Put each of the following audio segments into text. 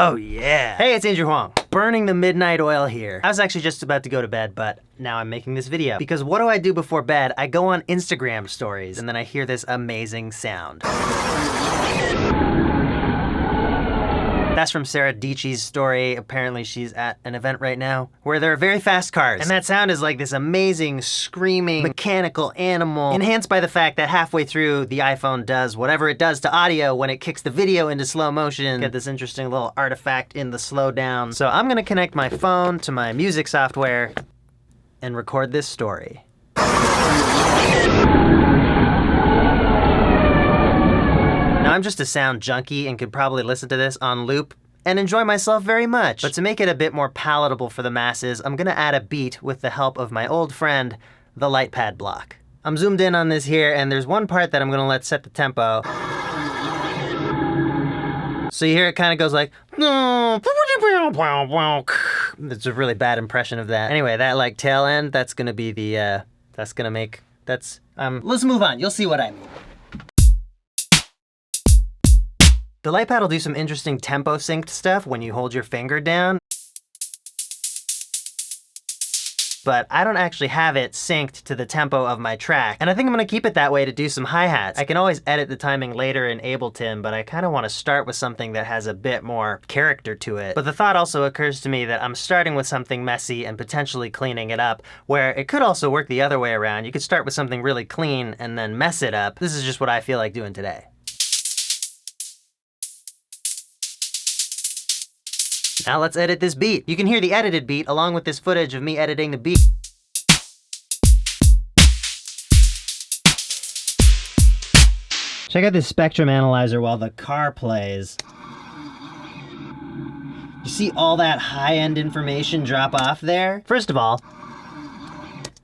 Oh yeah. Hey, it's Andrew Huang. Burning the midnight oil here. I was actually just about to go to bed, but now I'm making this video. Because what do I do before bed? I go on Instagram stories, and then I hear this amazing sound. That's from Sarah Dietschy's story. Apparently she's at an event right now where there are very fast cars. And that sound is like this amazing, screaming, mechanical animal, enhanced by the fact that halfway through, the iPhone does whatever it does to audio when it kicks the video into slow motion. Get this interesting little artifact in the slowdown. So I'm gonna connect my phone to my music software and record this story. Now, I'm just a sound junkie and could probably listen to this on loop and enjoy myself very much. But to make it a bit more palatable for the masses, I'm gonna add a beat with the help of my old friend, the light pad block. I'm zoomed in on this here, and there's one part that I'm gonna let set the tempo. So you hear it kind of goes like, it's a really bad impression of that. Anyway, that like tail end, that's gonna be the, let's move on, you'll see what I mean. The light pad will do some interesting tempo synced stuff when you hold your finger down. But I don't actually have it synced to the tempo of my track. And I think I'm gonna keep it that way to do some hi-hats. I can always edit the timing later in Ableton, but I kinda wanna start with something that has a bit more character to it. But the thought also occurs to me that I'm starting with something messy and potentially cleaning it up, where it could also work the other way around. You could start with something really clean and then mess it up. This is just what I feel like doing today. Now let's edit this beat. You can hear the edited beat along with this footage of me editing the beat. Check out this spectrum analyzer while the car plays. You see all that high-end information drop off there? First of all,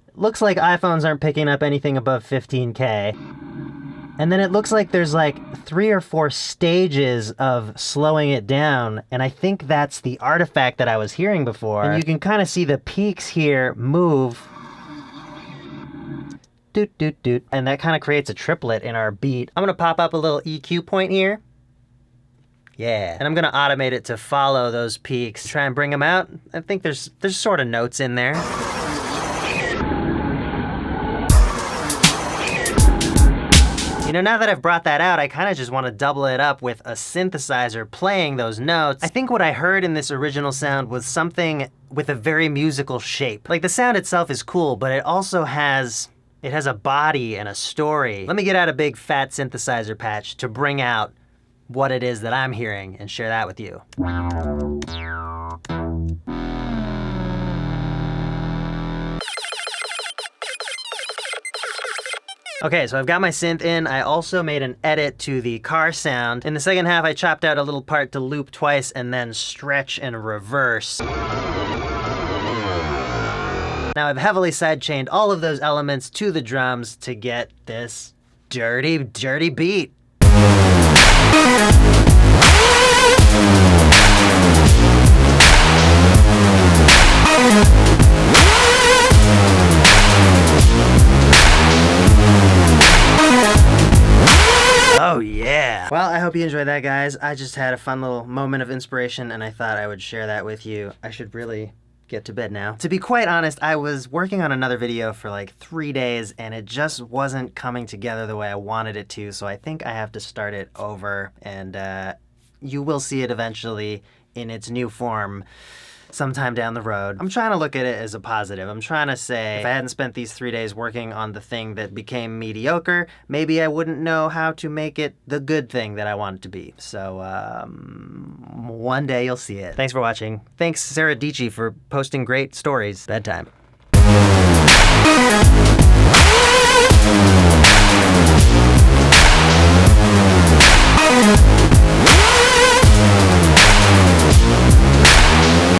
it looks like iPhones aren't picking up anything above 15K. And then it looks like there's like 3 or 4 stages of slowing it down, and I think that's the artifact that I was hearing before. And you can kind of see the peaks here move. Doot, doot, doot. And that kind of creates a triplet in our beat. I'm gonna pop up a little EQ point here. Yeah, and I'm gonna automate it to follow those peaks. Try and bring them out. I think there's sort of notes in there. You know, now that I've brought that out, I kind of just want to double it up with a synthesizer playing those notes. I think what I heard in this original sound was something with a very musical shape. Like, the sound itself is cool, but it also has a body and a story. Let me get out a big fat synthesizer patch to bring out what it is that I'm hearing and share that with you. Okay, so I've got my synth in. I also made an edit to the car sound. In the second half, I chopped out a little part to loop twice and then stretch and reverse. Now I've heavily sidechained all of those elements to the drums to get this dirty, dirty beat. Oh yeah. Well, I hope you enjoyed that, guys. I just had a fun little moment of inspiration and I thought I would share that with you. I should really get to bed now. To be quite honest, I was working on another video for like 3 days and it just wasn't coming together the way I wanted it to, so I think I have to start it over, and you will see it eventually in its new form sometime down the road. I'm trying to look at it as a positive. I'm trying to say, if I hadn't spent these 3 days working on the thing that became mediocre, maybe I wouldn't know how to make it the good thing that I want it to be. So, one day you'll see it. Thanks for watching. Thanks, Sarah Dietschy, for posting great stories. Bedtime.